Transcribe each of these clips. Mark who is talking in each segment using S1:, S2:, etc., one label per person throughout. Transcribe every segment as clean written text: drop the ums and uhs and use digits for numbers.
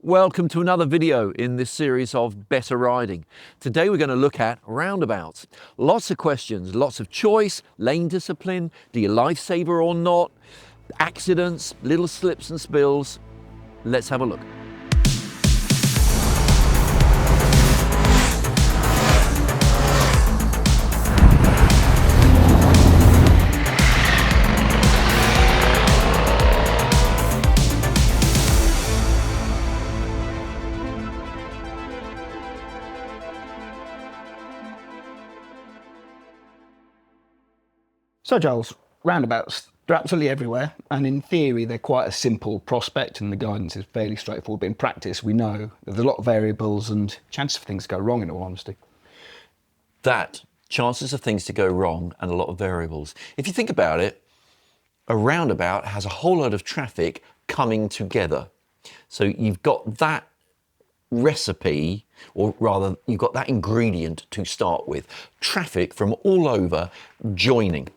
S1: Welcome to another video in this series of Better Riding. Today we're going to look at roundabouts. Lots of questions, lots of choice, lane discipline, do you lifesaver or not, accidents, little slips and spills. Let's have a look.
S2: So Giles, roundabouts, they're absolutely everywhere, and in theory they're quite a simple prospect and the guidance is fairly straightforward, but in practice we know there's a lot of variables and chances for things to go wrong, in all honesty.
S1: Chances of things to go wrong and a lot of variables. If you think about it, a roundabout has a whole lot of traffic coming together. So you've got that recipe, or rather you've got that ingredient to start with. Traffic from all over joining.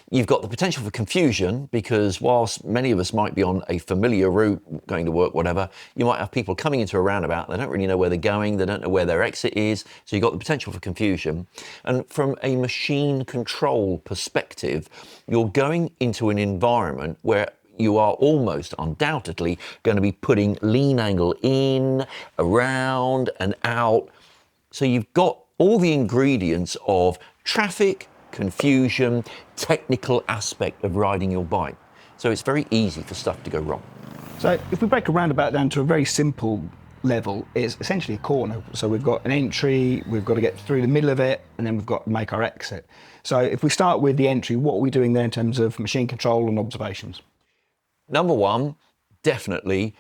S1: You've got the potential for confusion because whilst many of us might be on a familiar route, going to work, whatever, you might have people coming into a roundabout, they don't really know where they're going, they don't know where their exit is, so you've got the potential for confusion. And from a machine control perspective, you're going into an environment where you are almost undoubtedly going to be putting lean angle in, around and out. So you've got all the ingredients of traffic, confusion, technical aspect of riding your bike. So it's very easy for stuff to go wrong.
S2: So if we break a roundabout down to a very simple level, it's essentially a corner. So we've got an entry, we've got to get through the middle of it, and then we've got to make our exit. So if we start with the entry, what are we doing there in terms of machine control and observations?
S1: Number one, definitely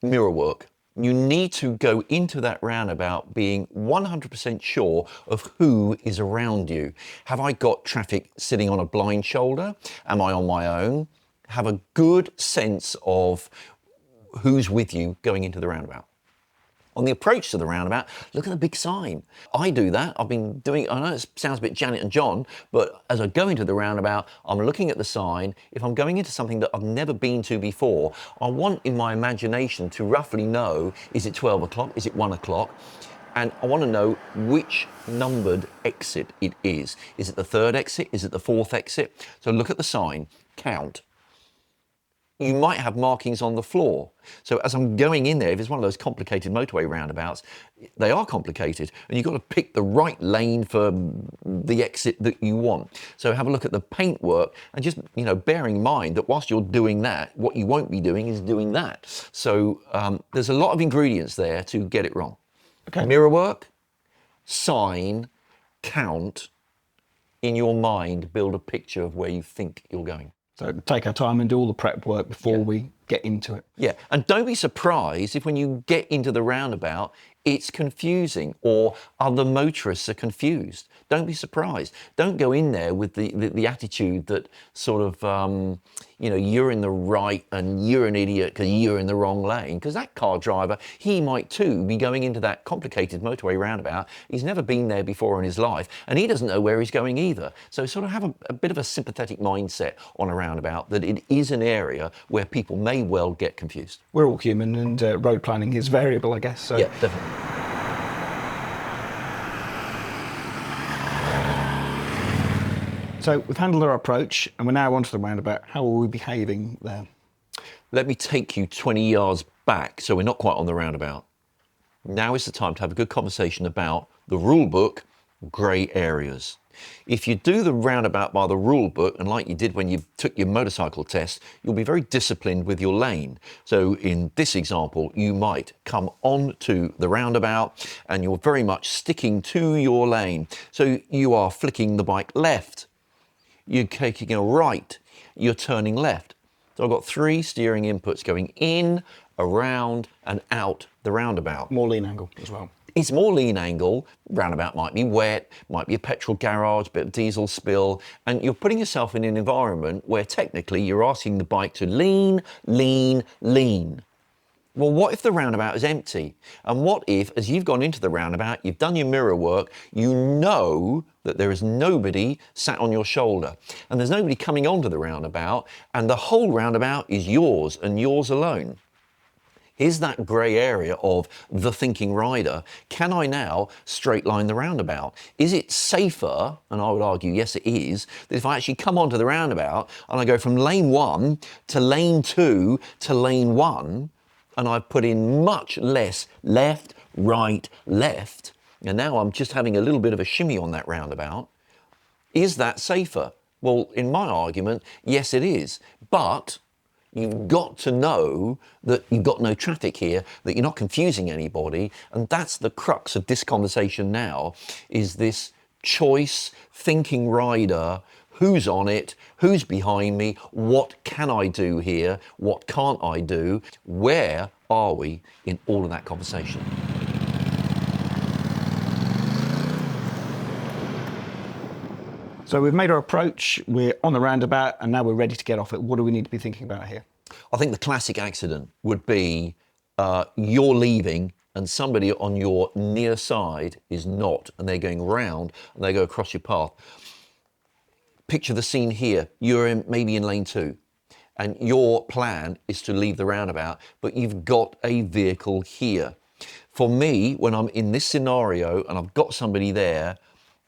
S1: mirror work. You need to go into that roundabout being 100% sure of who is around you. Have I got traffic sitting on a blind shoulder? Am I on my own? Have a good sense of who's with you going into the roundabout. On the approach to the roundabout, look at the big sign. I do that. I've been doing, I know it sounds a bit Janet and John, but as I go into the roundabout, I'm looking at the sign. If I'm going into something that I've never been to before, I want in my imagination to roughly know, is it 12 o'clock? Is it 1 o'clock? And I want to know which numbered exit it is. Is it the third exit? Is it the fourth exit? So look at the sign, count. You might have markings on the floor. So as I'm going in there, if it's one of those complicated motorway roundabouts, they are complicated and you've got to pick the right lane for the exit that you want. So have a look at the paintwork and just, bearing in mind that whilst you're doing that, what you won't be doing is doing that. So there's a lot of ingredients there to get it wrong.
S2: Okay.
S1: Mirror work, sign, count, in your mind, build a picture of where you think you're going.
S2: So take our time and do all the prep work before we get into it.
S1: Yeah, and don't be surprised if when you get into the roundabout, it's confusing or other motorists are confused. Don't be surprised. Don't go in there with the attitude that sort of, you're in the right and you're an idiot because you're in the wrong lane. Because that car driver, he might too be going into that complicated motorway roundabout. He's never been there before in his life and he doesn't know where he's going either. So sort of have a bit of a sympathetic mindset on a roundabout that it is an area where people may well get confused.
S2: We're all human and road planning is variable, I guess. So.
S1: Yeah, definitely.
S2: So we've handled our approach and we're now onto the roundabout. How are we behaving there?
S1: Let me take you 20 yards back, so we're not quite on the roundabout. Now is the time to have a good conversation about the rule book, grey areas. If you do the roundabout by the rule book, and like you did when you took your motorcycle test, you'll be very disciplined with your lane. So in this example, you might come onto the roundabout and you're very much sticking to your lane. So you are flicking the bike left. You're taking a right, you're turning left. So I've got 3 steering inputs going in, around and out the roundabout.
S2: More lean angle as well.
S1: It's more lean angle, roundabout might be wet, might be a petrol garage, bit of diesel spill, and you're putting yourself in an environment where technically you're asking the bike to lean, lean, lean. Well, what if the roundabout is empty? And what if, as you've gone into the roundabout, you've done your mirror work, you know that there is nobody sat on your shoulder and there's nobody coming onto the roundabout and the whole roundabout is yours and yours alone. Here's that grey area of the thinking rider. Can I now straight line the roundabout? Is it safer, and I would argue yes it is, that if I actually come onto the roundabout and I go from lane 1 to lane 2 to lane 1, and I've put in much less left, right, left, and now I'm just having a little bit of a shimmy on that roundabout, is that safer? Well, in my argument, yes it is. But you've got to know that you've got no traffic here, that you're not confusing anybody, and that's the crux of this conversation now, is this choice, thinking rider, who's on it, who's behind me, what can I do here, what can't I do, where are we in all of that conversation?
S2: So we've made our approach, we're on the roundabout, and now we're ready to get off it. What do we need to be thinking about here?
S1: I think the classic accident would be you're leaving and somebody on your near side is not, and they're going round and they go across your path. Picture the scene here. You're maybe in lane 2 and your plan is to leave the roundabout, but you've got a vehicle here. For me, when I'm in this scenario and I've got somebody there,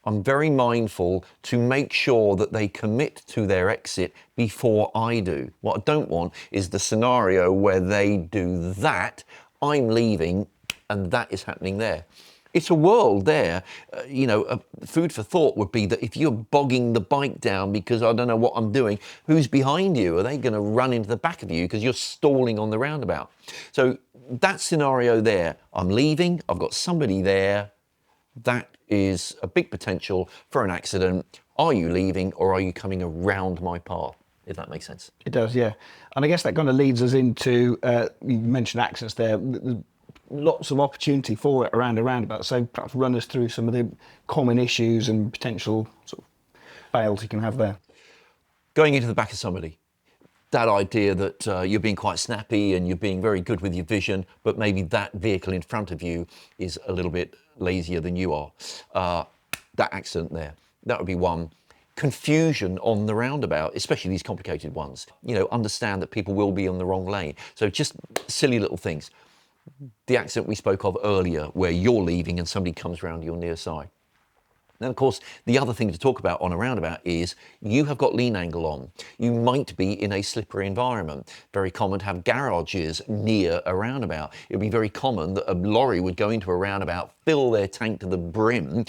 S1: I'm very mindful to make sure that they commit to their exit before I do. What I don't want is the scenario where they do that, I'm leaving, and that is happening there. It's a world there, food for thought would be that if you're bogging the bike down because I don't know what I'm doing, who's behind you? Are they going to run into the back of you because you're stalling on the roundabout? So that scenario there, I'm leaving, I've got somebody there, that is a big potential for an accident. Are you leaving or are you coming around my path? If that makes sense.
S2: It does, yeah. And I guess that kind of leads us into, you mentioned accidents there, lots of opportunity for it around a roundabout. So perhaps run us through some of the common issues and potential sort of fails you can have there.
S1: Going into the back of somebody. That idea that you're being quite snappy and you're being very good with your vision, but maybe that vehicle in front of you is a little bit lazier than you are. That accident there, that would be one. Confusion on the roundabout, especially these complicated ones. Understand that people will be on the wrong lane. So just silly little things. The accident we spoke of earlier where you're leaving and somebody comes round your near side. Then, of course, the other thing to talk about on a roundabout is you have got lean angle on. You might be in a slippery environment. Very common to have garages near a roundabout. It would be very common that a lorry would go into a roundabout, fill their tank to the brim,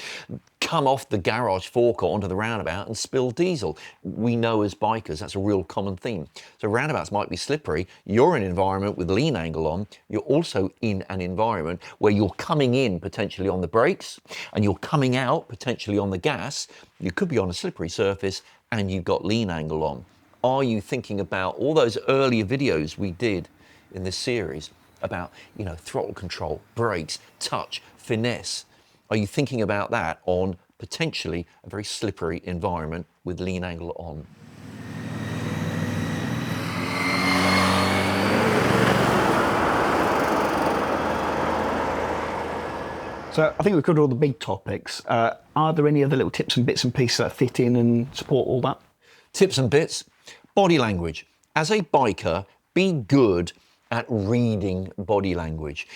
S1: come off the garage forecourt onto the roundabout and spill diesel. We know as bikers that's a real common theme. So roundabouts might be slippery. You're in an environment with lean angle on. You're also in an environment where you're coming in potentially on the brakes and you're coming out potentially on the gas. You could be on a slippery surface and you've got lean angle on. Are you thinking about all those earlier videos we did in this series about, throttle control, brakes, touch, finesse? Are you thinking about that on potentially a very slippery environment with lean angle on?
S2: So I think we've covered all the big topics. Are there any other little tips and bits and pieces that fit in and support all that?
S1: Tips and bits. Body language. As a biker, be good at reading body language.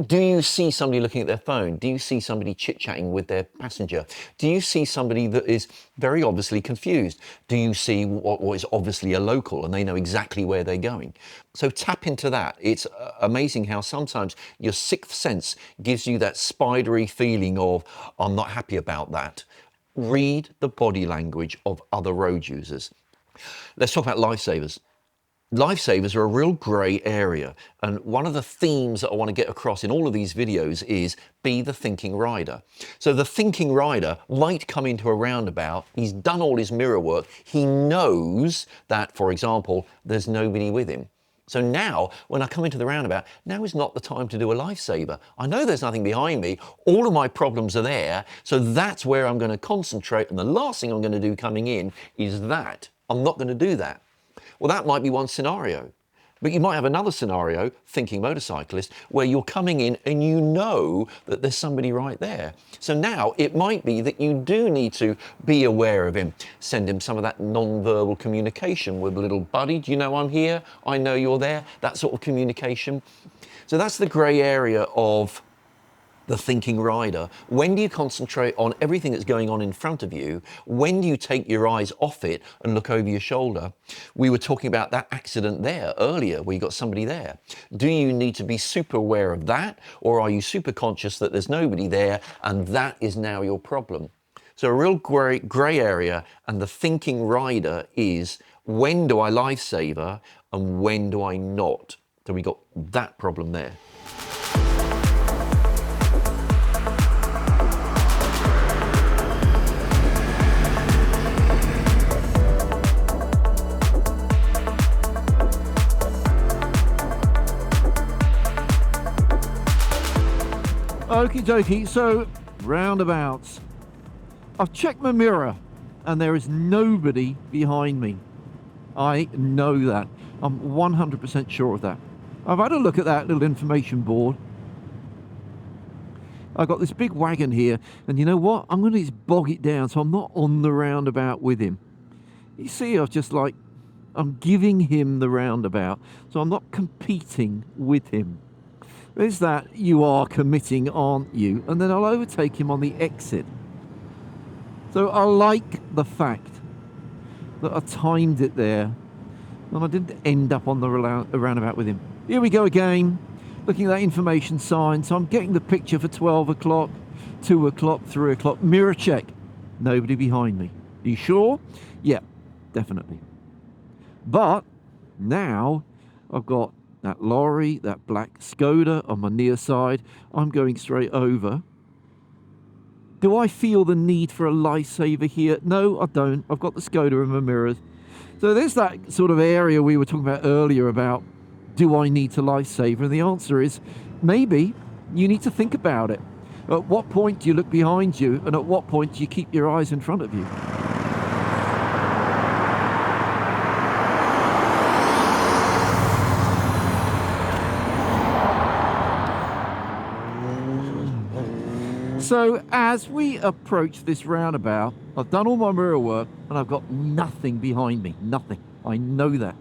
S1: Do you see somebody looking at their phone? Do you see somebody chit-chatting with their passenger? Do you see somebody that is very obviously confused? Do you see what is obviously a local and they know exactly where they're going? So tap into that. It's amazing how sometimes your sixth sense gives you that spidery feeling of, I'm not happy about that. Read the body language of other road users. Let's talk about lifesavers. Lifesavers are a real grey area, and one of the themes that I want to get across in all of these videos is be the thinking rider. So the thinking rider might come into a roundabout, he's done all his mirror work, he knows that, for example, there's nobody with him. So now, when I come into the roundabout, now is not the time to do a lifesaver. I know there's nothing behind me, all of my problems are there, so that's where I'm going to concentrate, and the last thing I'm going to do coming in is that. I'm not going to do that. Well, that might be one scenario. But you might have another scenario, thinking motorcyclist, where you're coming in and you know that there's somebody right there. So now it might be that you do need to be aware of him. Send him some of that non-verbal communication with a little buddy. Do you know I'm here? I know you're there. That sort of communication. So that's the grey area of the thinking rider. When do you concentrate on everything that's going on in front of you? When do you take your eyes off it and look over your shoulder? We were talking about that accident there earlier where you got somebody there. Do you need to be super aware of that, or are you super conscious that there's nobody there and that is now your problem? So a real grey area, and the thinking rider is, when do I lifesaver and when do I not? So we got that problem there.
S3: Okie dokie, so roundabouts. I've checked my mirror and there is nobody behind me. I know that. I'm 100% sure of that. I've had a look at that little information board. I've got this big wagon here, and you know what? I'm going to just bog it down so I'm not on the roundabout with him. You see, I'm giving him the roundabout, so I'm not competing with him. Is that you are committing, aren't you? And then I'll overtake him on the exit. So I like the fact that I timed it there and I didn't end up on the roundabout with him. Here we go again, looking at that information sign. So I'm getting the picture for 12 o'clock, 2 o'clock, 3 o'clock. Mirror check. Nobody behind me. Are you sure? Yeah, definitely. But now I've got that lorry, that black Skoda on my near side. I'm going straight over. Do I feel the need for a lifesaver here? No, I don't. I've got the Skoda in my mirrors. So there's that sort of area we were talking about earlier about, do I need to lifesaver? And the answer is, maybe you need to think about it. At what point do you look behind you, and at what point do you keep your eyes in front of you? So as we approach this roundabout, I've done all my mirror work and I've got nothing behind me, nothing. I know that.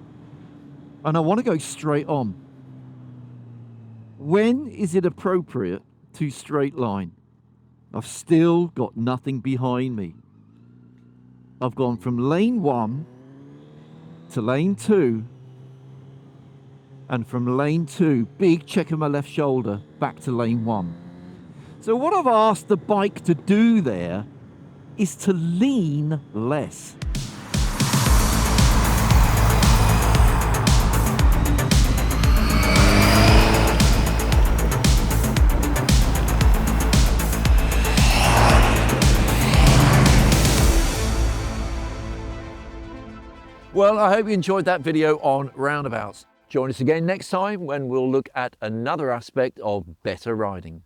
S3: And I want to go straight on. When is it appropriate to straight line? I've still got nothing behind me. I've gone from lane 1 to lane 2, and from lane 2, big check on my left shoulder, back to lane 1. So what I've asked the bike to do there is to lean less.
S1: Well, I hope you enjoyed that video on roundabouts. Join us again next time when we'll look at another aspect of better riding.